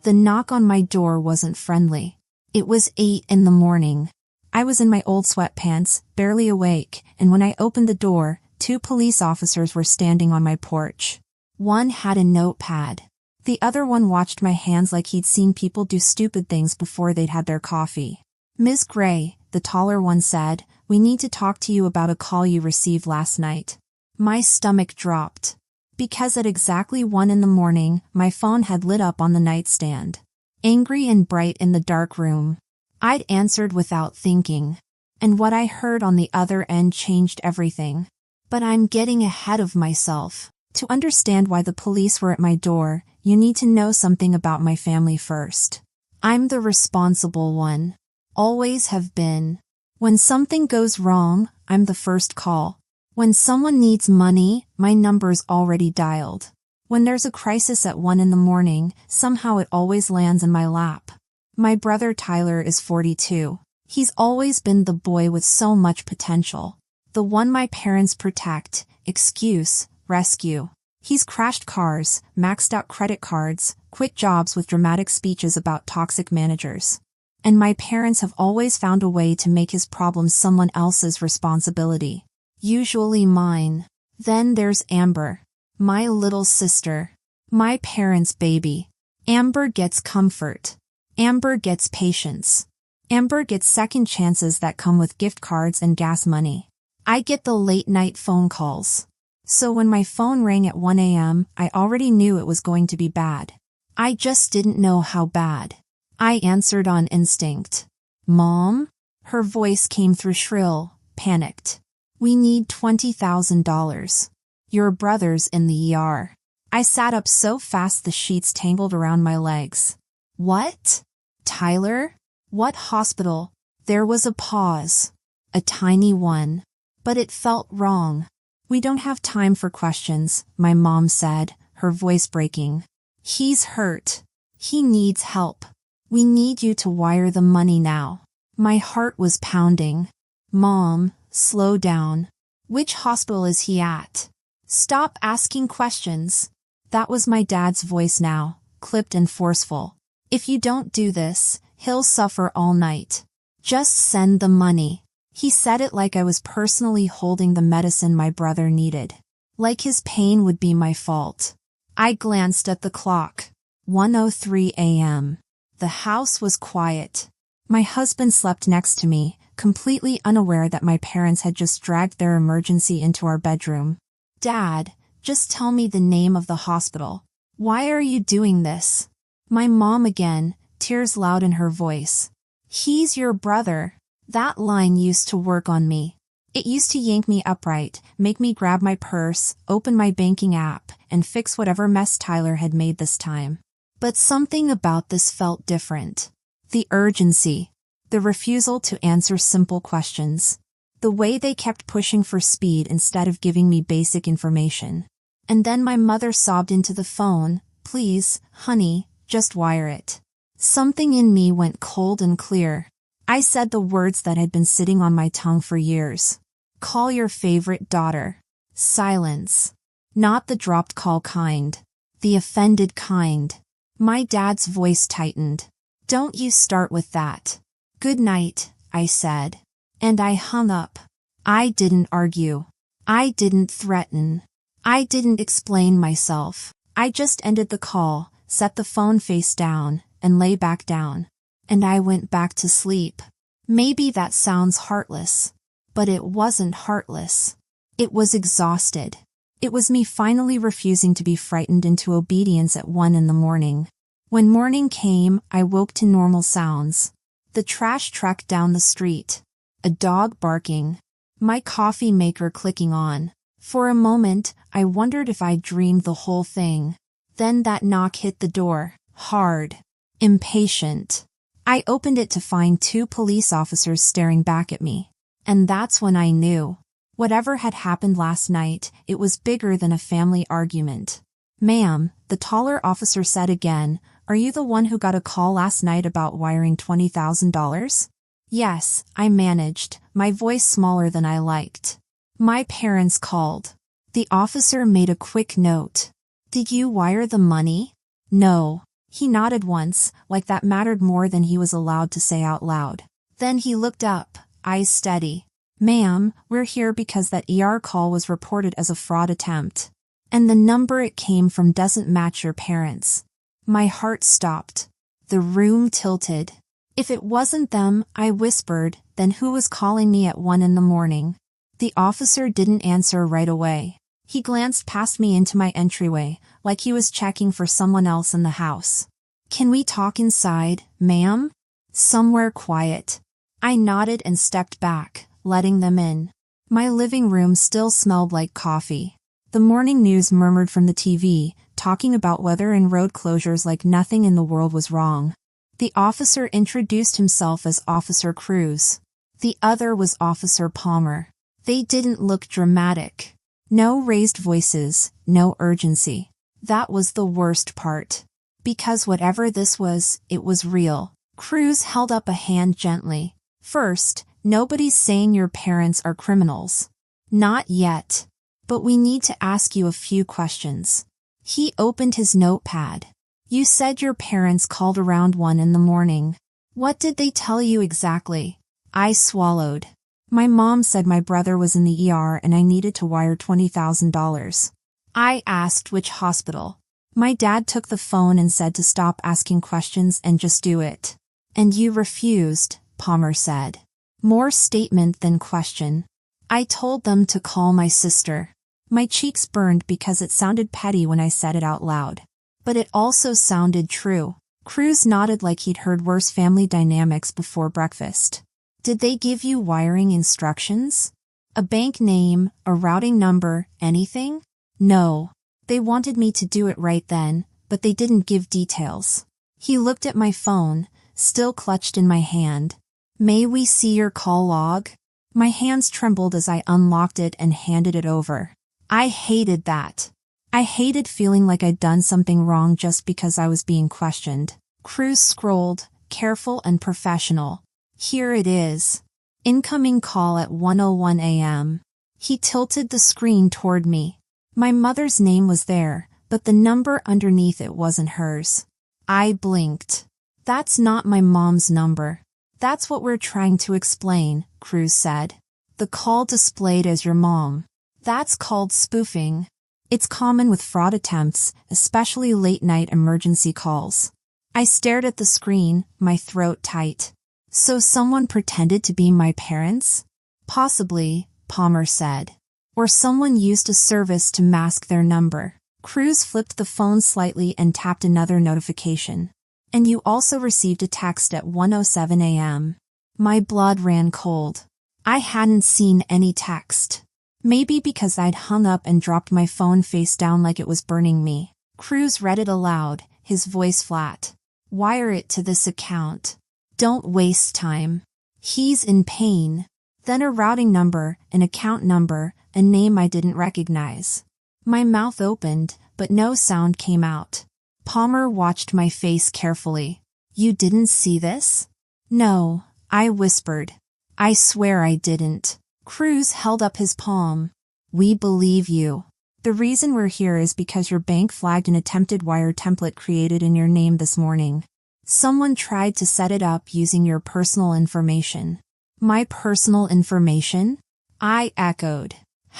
The knock on my door wasn't friendly. It was 8 in the morning. I was in my old sweatpants, barely awake, and when I opened the door, 2 police officers were standing on my porch. One had a notepad. The other one watched my hands like he'd seen people do stupid things before they'd had their coffee. "Ms. Gray," the taller one said, "we need to talk to you about a call you received last night." My stomach dropped. Because at exactly 1 in the morning, my phone had lit up on the nightstand. Angry and bright in the dark room. I'd answered without thinking. And what I heard on the other end changed everything. But I'm getting ahead of myself. To understand why the police were at my door, you need to know something about my family first. I'm the responsible one. Always have been. When something goes wrong, I'm the first call. When someone needs money, my number's already dialed. When there's a crisis at 1 in the morning, somehow it always lands in my lap. My brother Tyler is 42. He's always been the boy with so much potential. The one my parents protect, excuse, rescue. He's crashed cars, maxed out credit cards, quit jobs with dramatic speeches about toxic managers. And my parents have always found a way to make his problems someone else's responsibility. Usually mine. Then there's Amber. My little sister. My parents' baby. Amber gets comfort. Amber gets patience. Amber gets second chances that come with gift cards and gas money. I get the late-night phone calls. So when my phone rang at 1 a.m., I already knew it was going to be bad. I just didn't know how bad. I answered on instinct. "Mom?" Her voice came through shrill, panicked. "We need $20,000. Your brother's in the ER." I sat up so fast the sheets tangled around my legs. "What? Tyler? What hospital?" There was a pause. A tiny one. But it felt wrong. "We don't have time for questions," my mom said, her voice breaking. "He's hurt. He needs help. We need you to wire the money now." My heart was pounding. "Mom, slow down. Which hospital is he at? Stop asking questions." That was my dad's voice now, clipped and forceful. "If you don't do this, he'll suffer all night. Just send the money." He said it like I was personally holding the medicine my brother needed. Like his pain would be my fault. I glanced at the clock. 1:03 a.m. The house was quiet. My husband slept next to me, completely unaware that my parents had just dragged their emergency into our bedroom. "Dad, just tell me the name of the hospital. Why are you doing this?" My mom again, tears loud in her voice. "He's your brother." That line used to work on me. It used to yank me upright, make me grab my purse, open my banking app, and fix whatever mess Tyler had made this time. But something about this felt different. The urgency. The refusal to answer simple questions. The way they kept pushing for speed instead of giving me basic information. And then my mother sobbed into the phone, "Please, honey, just wire it." Something in me went cold and clear. I said the words that had been sitting on my tongue for years. "Call your favorite daughter." Silence. Not the dropped call kind. The offended kind. My dad's voice tightened. "Don't you start with that." "Good night," I said. And I hung up. I didn't argue. I didn't threaten. I didn't explain myself. I just ended the call, set the phone face down, and lay back down. And I went back to sleep. Maybe that sounds heartless. But it wasn't heartless. It was exhausted. It was me finally refusing to be frightened into obedience at 1 in the morning. When morning came, I woke to normal sounds. The trash truck down the street. A dog barking. My coffee maker clicking on. For a moment, I wondered if I'd dreamed the whole thing. Then that knock hit the door, hard. Impatient. I opened it to find 2 police officers staring back at me. And that's when I knew. Whatever had happened last night, it was bigger than a family argument. "Ma'am," the taller officer said again, "are you the one who got a call last night about wiring $20,000? "Yes," I managed, my voice smaller than I liked. "My parents called." The officer made a quick note. "Did you wire the money?" "No." He nodded once, like that mattered more than he was allowed to say out loud. Then he looked up, eyes steady. "Ma'am, we're here because that ER call was reported as a fraud attempt. And the number it came from doesn't match your parents." My heart stopped. The room tilted. If it wasn't them, I whispered, then who was calling me at 1 a.m? The officer didn't answer right away. He glanced past me into my entryway, like he was checking for someone else in the house. "Can we talk inside, ma'am?" "Somewhere quiet." I nodded and stepped back, letting them in. My living room still smelled like coffee. The morning news murmured from the TV, talking about weather and road closures like nothing in the world was wrong. The officer introduced himself as Officer Cruz. The other was Officer Palmer. They didn't look dramatic. No raised voices, no urgency. That was the worst part. Because whatever this was, it was real. Cruz held up a hand gently. "First, nobody's saying your parents are criminals. Not yet. But we need to ask you a few questions." He opened his notepad. "You said your parents called around 1 a.m. What did they tell you exactly?" I swallowed. "My mom said my brother was in the ER and I needed to wire $20,000. I asked which hospital. My dad took the phone and said to stop asking questions and just do it. And you refused," Palmer said. More statement than question. "I told them to call my sister." My cheeks burned because it sounded petty when I said it out loud. But it also sounded true. Cruz nodded like he'd heard worse family dynamics before breakfast. "Did they give you wiring instructions? A bank name, a routing number, anything?" "No. They wanted me to do it right then, but they didn't give details." He looked at my phone, still clutched in my hand. "May we see your call log?" My hands trembled as I unlocked it and handed it over. I hated that. I hated feeling like I'd done something wrong just because I was being questioned. Cruz scrolled, careful and professional. "Here it is. Incoming call at 1:01 a.m. He tilted the screen toward me. My mother's name was there, but the number underneath it wasn't hers. I blinked. "That's not my mom's number." "That's what we're trying to explain," Cruz said. "The call displayed as your mom. That's called spoofing. It's common with fraud attempts, especially late-night emergency calls." I stared at the screen, my throat tight. "So someone pretended to be my parents?" "Possibly," Palmer said. "Or someone used a service to mask their number." Cruz flipped the phone slightly and tapped another notification. "And you also received a text at 1:07 a.m. My blood ran cold. I hadn't seen any text. Maybe because I'd hung up and dropped my phone face down like it was burning me. Cruz read it aloud, his voice flat. "Wire it to this account. Don't waste time. He's in pain." Then a routing number, an account number, a name I didn't recognize. My mouth opened, but no sound came out. Palmer watched my face carefully. "You didn't see this?" "No," I whispered. "I swear I didn't." Cruz held up his palm. "We believe you. The reason we're here is because your bank flagged an attempted wire template created in your name this morning. Someone tried to set it up using your personal information." "My personal information?" I echoed.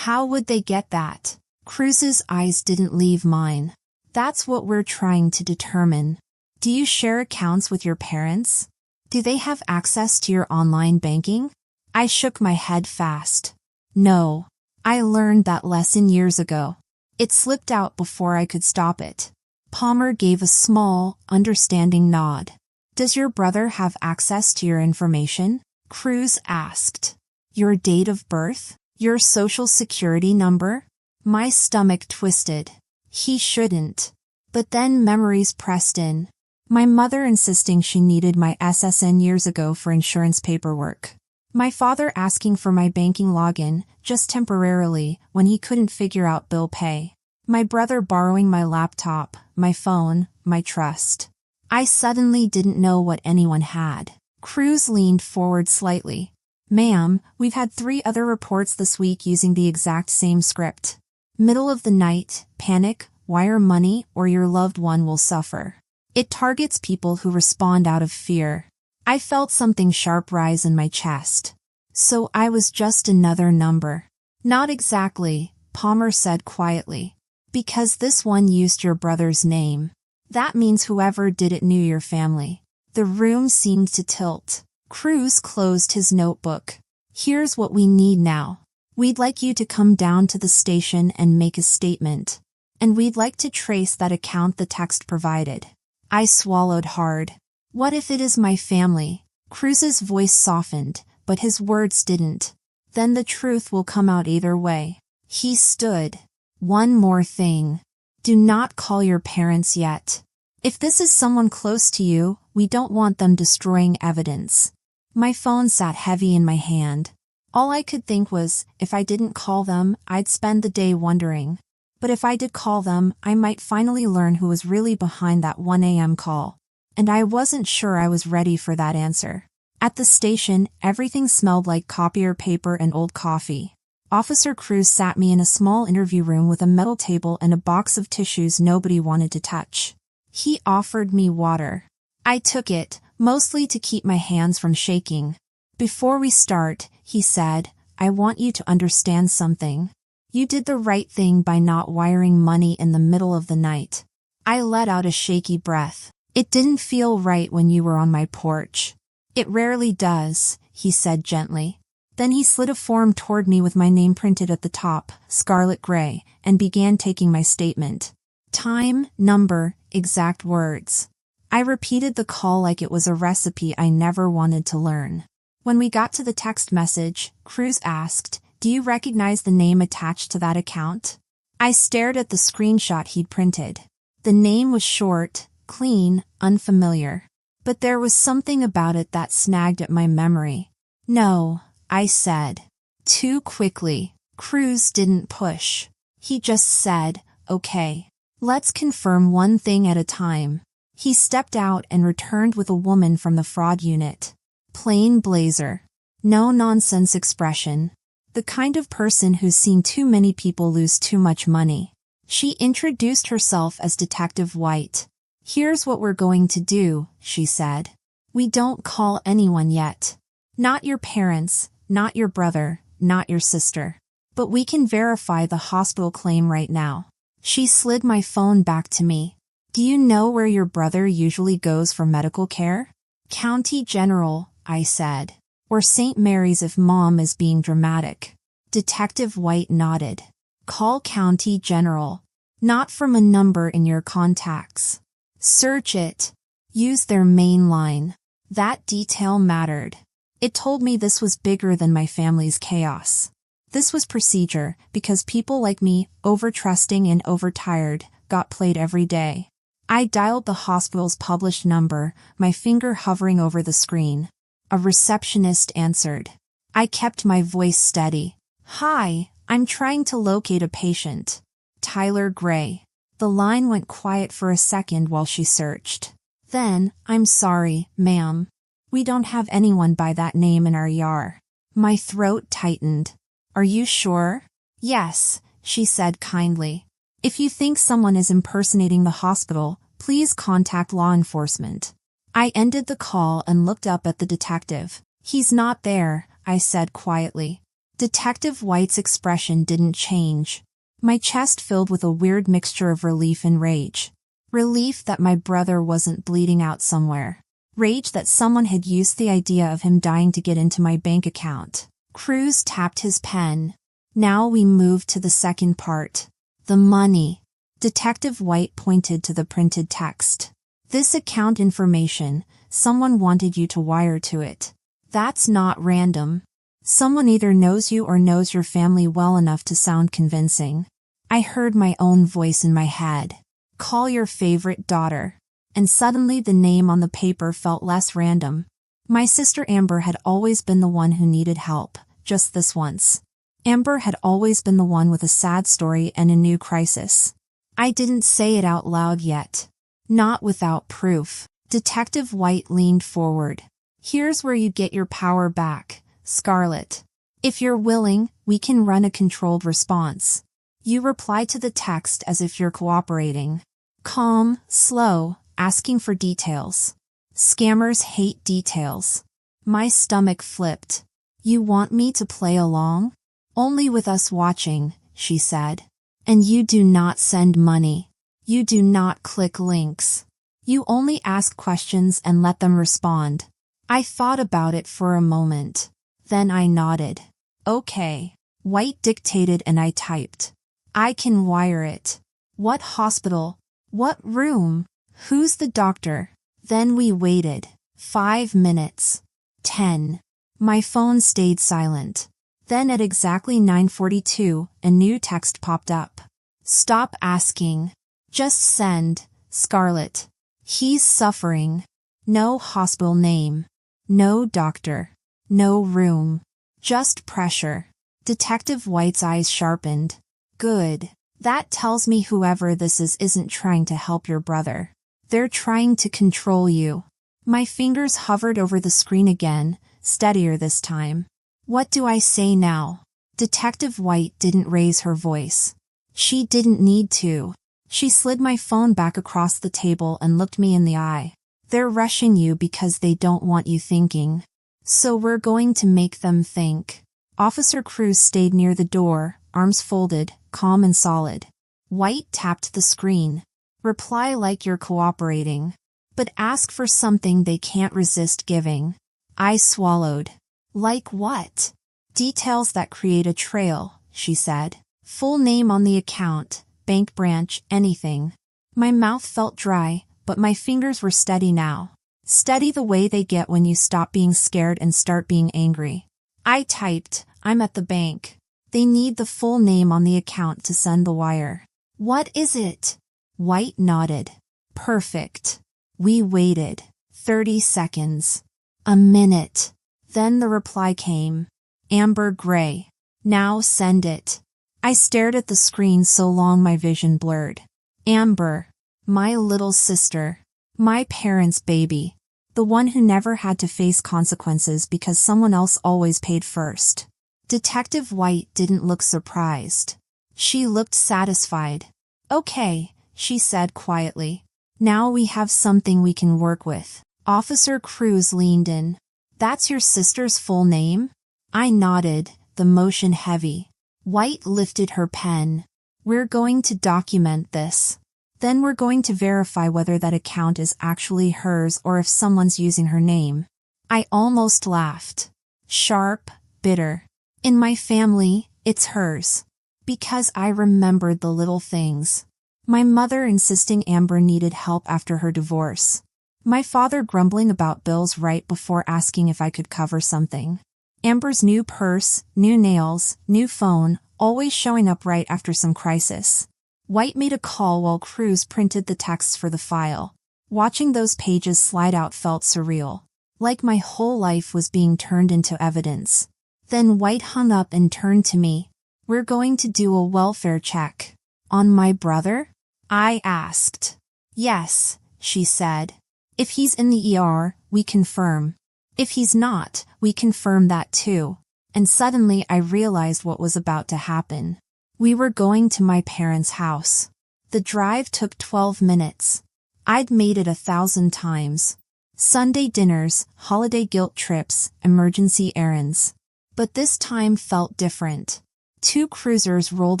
"How would they get that?" Cruz's eyes didn't leave mine. "That's what we're trying to determine. Do you share accounts with your parents? Do they have access to your online banking?" I shook my head fast. "No. I learned that lesson years ago." It slipped out before I could stop it. Palmer gave a small, understanding nod. "Does your brother have access to your information?" Cruz asked. "Your date of birth? Your social security number?" My stomach twisted. He shouldn't. But then memories pressed in. My mother insisting she needed my SSN years ago for insurance paperwork. My father asking for my banking login, just temporarily, when he couldn't figure out bill pay. My brother borrowing my laptop, my phone, my trust. I suddenly didn't know what anyone had. Cruz leaned forward slightly. "Ma'am, we've had 3 other reports this week using the exact same script. Middle of the night, panic, wire money, or your loved one will suffer." It targets people who respond out of fear. I felt something sharp rise in my chest. So I was just another number. Not exactly, Palmer said quietly. Because this one used your brother's name. That means whoever did it knew your family. The room seemed to tilt. Cruz closed his notebook. Here's what we need now. We'd like you to come down to the station and make a statement. And we'd like to trace that account the text provided. I swallowed hard. What if it is my family? Cruz's voice softened, but his words didn't. Then the truth will come out either way. He stood. One more thing. Do not call your parents yet. If this is someone close to you, we don't want them destroying evidence. My phone sat heavy in my hand. All I could think was, if I didn't call them, I'd spend the day wondering. But if I did call them, I might finally learn who was really behind that 1 a.m. call. And I wasn't sure I was ready for that answer. At the station, everything smelled like copier paper and old coffee. Officer Cruz sat me in a small interview room with a metal table and a box of tissues nobody wanted to touch. He offered me water. I took it, mostly to keep my hands from shaking. Before we start, he said, I want you to understand something. You did the right thing by not wiring money in the middle of the night. I let out a shaky breath. It didn't feel right when you were on my porch. It rarely does, he said gently. Then he slid a form toward me with my name printed at the top, Scarlett Gray, and began taking my statement. Time, number, exact words. I repeated the call like it was a recipe I never wanted to learn. When we got to the text message, Cruz asked, Do you recognize the name attached to that account? I stared at the screenshot he'd printed. The name was short, clean, unfamiliar. But there was something about it that snagged at my memory. No, I said. Too quickly. Cruz didn't push. He just said, okay. Let's confirm one thing at a time. He stepped out and returned with a woman from the fraud unit. Plain blazer. No nonsense expression. The kind of person who's seen too many people lose too much money. She introduced herself as Detective White. Here's what we're going to do, she said. We don't call anyone yet. Not your parents, not your brother, not your sister. But we can verify the hospital claim right now. She slid my phone back to me. Do you know where your brother usually goes for medical care? County General, I said. Or St. Mary's if Mom is being dramatic. Detective White nodded. Call County General. Not from a number in your contacts. Search it. Use their main line. That detail mattered. It told me this was bigger than my family's chaos. This was procedure, because people like me, over-trusting and overtired, got played every day. I dialed the hospital's published number, my finger hovering over the screen. A receptionist answered. I kept my voice steady. Hi, I'm trying to locate a patient. Tyler Gray. The line went quiet for a second while she searched. Then, I'm sorry, ma'am. We don't have anyone by that name in our ER. My throat tightened. Are you sure? Yes, she said kindly. If you think someone is impersonating the hospital, please contact law enforcement. I ended the call and looked up at the detective. He's not there, I said quietly. Detective White's expression didn't change. My chest filled with a weird mixture of relief and rage. Relief that my brother wasn't bleeding out somewhere. Rage that someone had used the idea of him dying to get into my bank account. Cruz tapped his pen. Now we moved to the second part. The money. Detective White pointed to the printed text. This account information, someone wanted you to wire to it. That's not random. Someone either knows you or knows your family well enough to sound convincing. I heard my own voice in my head. Call your favorite daughter. And suddenly the name on the paper felt less random. My sister Amber had always been the one who needed help, just this once. Amber had always been the one with a sad story and a new crisis. I didn't say it out loud yet. Not without proof. Detective White leaned forward. Here's where you get your power back, Scarlett. If you're willing, we can run a controlled response. You reply to the text as if you're cooperating. Calm, slow, asking for details. Scammers hate details. My stomach flipped. You want me to play along? Only with us watching, she said. And you do not send money. You do not click links. You only ask questions and let them respond. I thought about it for a moment. Then I nodded. Okay. White dictated and I typed. I can wire it. What hospital? What room? Who's the doctor? Then we waited. 5 minutes. 10. My phone stayed silent. Then at exactly 9:42, a new text popped up. Stop asking. Just send, Scarlett. He's suffering. No hospital name. No doctor. No room. Just pressure. Detective White's eyes sharpened. Good. That tells me whoever this is isn't trying to help your brother. They're trying to control you. My fingers hovered over the screen again, steadier this time. What do I say now? Detective White didn't raise her voice. She didn't need to. She slid my phone back across the table and looked me in the eye. They're rushing you because they don't want you thinking. So we're going to make them think. Officer Cruz stayed near the door, arms folded, calm and solid. White tapped the screen. Reply like you're cooperating. But ask for something they can't resist giving. I swallowed. Like what? Details that create a trail, she said. Full name on the account, bank branch, anything. My mouth felt dry, but my fingers were steady now. Steady the way they get when you stop being scared and start being angry. I typed, I'm at the bank. They need the full name on the account to send the wire. What is it? White nodded. Perfect. We waited. 30 seconds. A minute. Then the reply came. Amber Gray. Now send it. I stared at the screen so long my vision blurred. Amber. My little sister. My parents' baby. The one who never had to face consequences because someone else always paid first. Detective White didn't look surprised. She looked satisfied. Okay, she said quietly. Now we have something we can work with. Officer Cruz leaned in. That's your sister's full name? I nodded, the motion heavy. White lifted her pen. We're going to document this. Then we're going to verify whether that account is actually hers or if someone's using her name. I almost laughed. Sharp, bitter. In my family, it's hers. Because I remembered the little things. My mother insisting Amber needed help after her divorce. My father grumbling about bills right before asking if I could cover something. Amber's new purse, new nails, new phone, always showing up right after some crisis. White made a call while Cruz printed the texts for the file. Watching those pages slide out felt surreal. Like my whole life was being turned into evidence. Then White hung up and turned to me. We're going to do a welfare check. On my brother? I asked. Yes, she said. If he's in the ER, we confirm. If he's not, we confirm that too. And suddenly I realized what was about to happen. We were going to my parents' house. The drive took 12 minutes. I'd made it 1,000 times. Sunday dinners, holiday guilt trips, emergency errands. But this time felt different. 2 cruisers rolled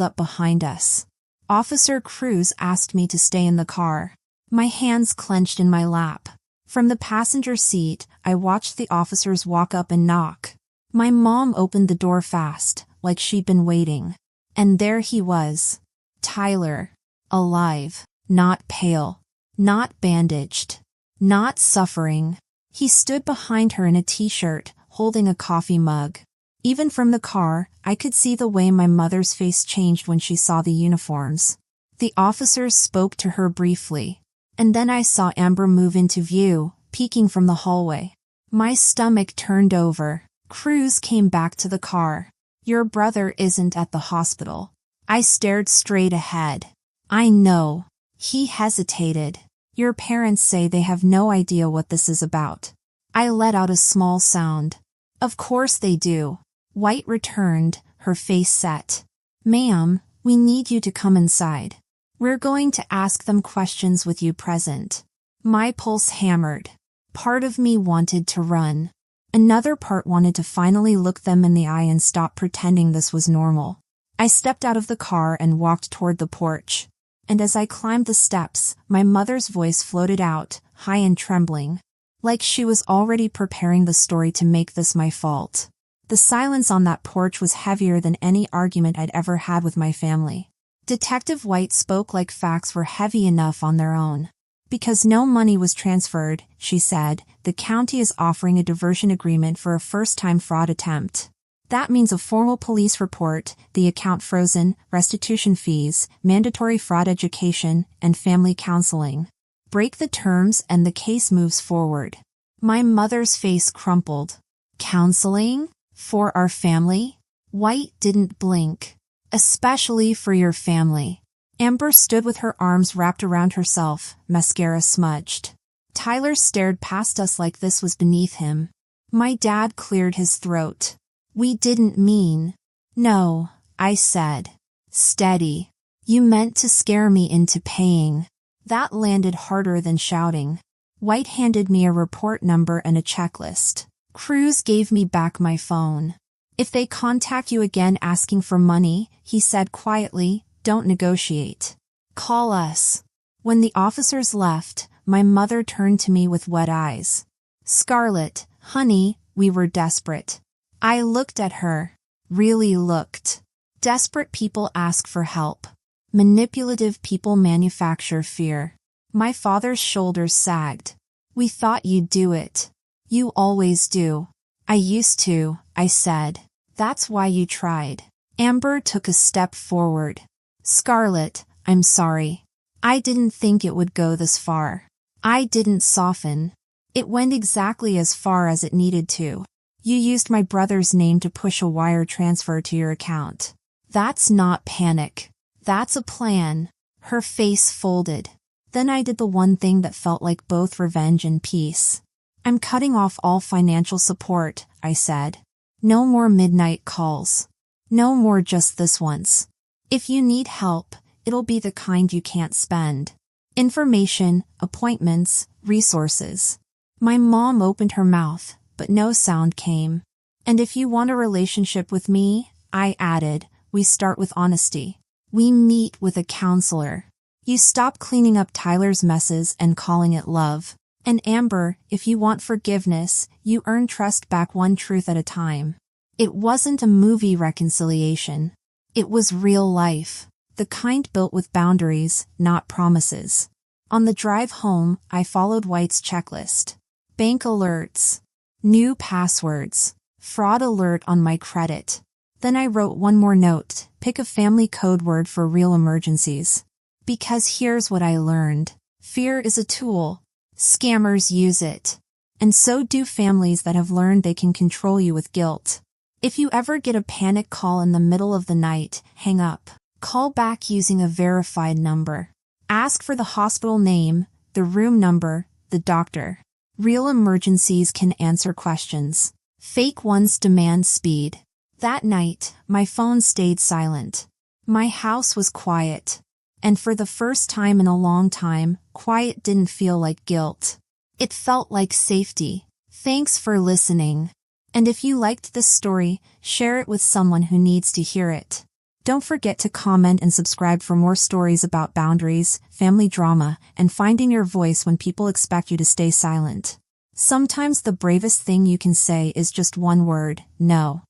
up behind us. Officer Cruz asked me to stay in the car. My hands clenched in my lap. From the passenger seat, I watched the officers walk up and knock. My mom opened the door fast, like she'd been waiting. And there he was. Tyler. Alive. Not pale. Not bandaged. Not suffering. He stood behind her in a t-shirt, holding a coffee mug. Even from the car, I could see the way my mother's face changed when she saw the uniforms. The officers spoke to her briefly. And then I saw Amber move into view, peeking from the hallway. My stomach turned over. Cruz came back to the car. Your brother isn't at the hospital. I stared straight ahead. I know. He hesitated. Your parents say they have no idea what this is about. I let out a small sound. Of course they do. White returned, her face set. Ma'am, we need you to come inside. We're going to ask them questions with you present. My pulse hammered. Part of me wanted to run. Another part wanted to finally look them in the eye and stop pretending this was normal. I stepped out of the car and walked toward the porch. And as I climbed the steps, my mother's voice floated out, high and trembling, like she was already preparing the story to make this my fault. The silence on that porch was heavier than any argument I'd ever had with my family. Detective White spoke like facts were heavy enough on their own. Because no money was transferred, she said, the county is offering a diversion agreement for a first-time fraud attempt. That means a formal police report, the account frozen, restitution fees, mandatory fraud education, and family counseling. Break the terms and the case moves forward. My mother's face crumpled. Counseling? For our family? White didn't blink. Especially for your family. Amber stood with her arms wrapped around herself, mascara smudged. Tyler stared past us like this was beneath him. My dad cleared his throat. We didn't mean. No, I said. Steady. You meant to scare me into paying. That landed harder than shouting. White handed me a report number and a checklist. Cruz gave me back my phone. If they contact you again asking for money, he said quietly, don't negotiate. Call us. When the officers left, my mother turned to me with wet eyes. Scarlett, honey, we were desperate. I looked at her. Really looked. Desperate people ask for help. Manipulative people manufacture fear. My father's shoulders sagged. We thought you'd do it. You always do. I used to, I said. That's why you tried. Amber took a step forward. Scarlett, I'm sorry. I didn't think it would go this far. I didn't soften. It went exactly as far as it needed to. You used my brother's name to push a wire transfer to your account. That's not panic. That's a plan. Her face folded. Then I did the one thing that felt like both revenge and peace. I'm cutting off all financial support, I said. No more midnight calls. No more just this once. If you need help, it'll be the kind you can't spend. Information, appointments, resources. My mom opened her mouth, but no sound came. And if you want a relationship with me, I added, we start with honesty. We meet with a counselor. You stop cleaning up Tyler's messes and calling it love. And Amber, if you want forgiveness, you earn trust back one truth at a time. It wasn't a movie reconciliation. It was real life. The kind built with boundaries, not promises. On the drive home, I followed White's checklist. Bank alerts. New passwords. Fraud alert on my credit. Then I wrote one more note. Pick a family code word for real emergencies. Because here's what I learned. Fear is a tool. Scammers use it. And so do families that have learned they can control you with guilt. If you ever get a panic call in the middle of the night, hang up. Call back using a verified number. Ask for the hospital name, the room number, the doctor. Real emergencies can answer questions. Fake ones demand speed. That night, my phone stayed silent. My house was quiet. And for the first time in a long time, quiet didn't feel like guilt. It felt like safety. Thanks for listening. And if you liked this story, share it with someone who needs to hear it. Don't forget to comment and subscribe for more stories about boundaries, family drama, and finding your voice when people expect you to stay silent. Sometimes the bravest thing you can say is just one word, no.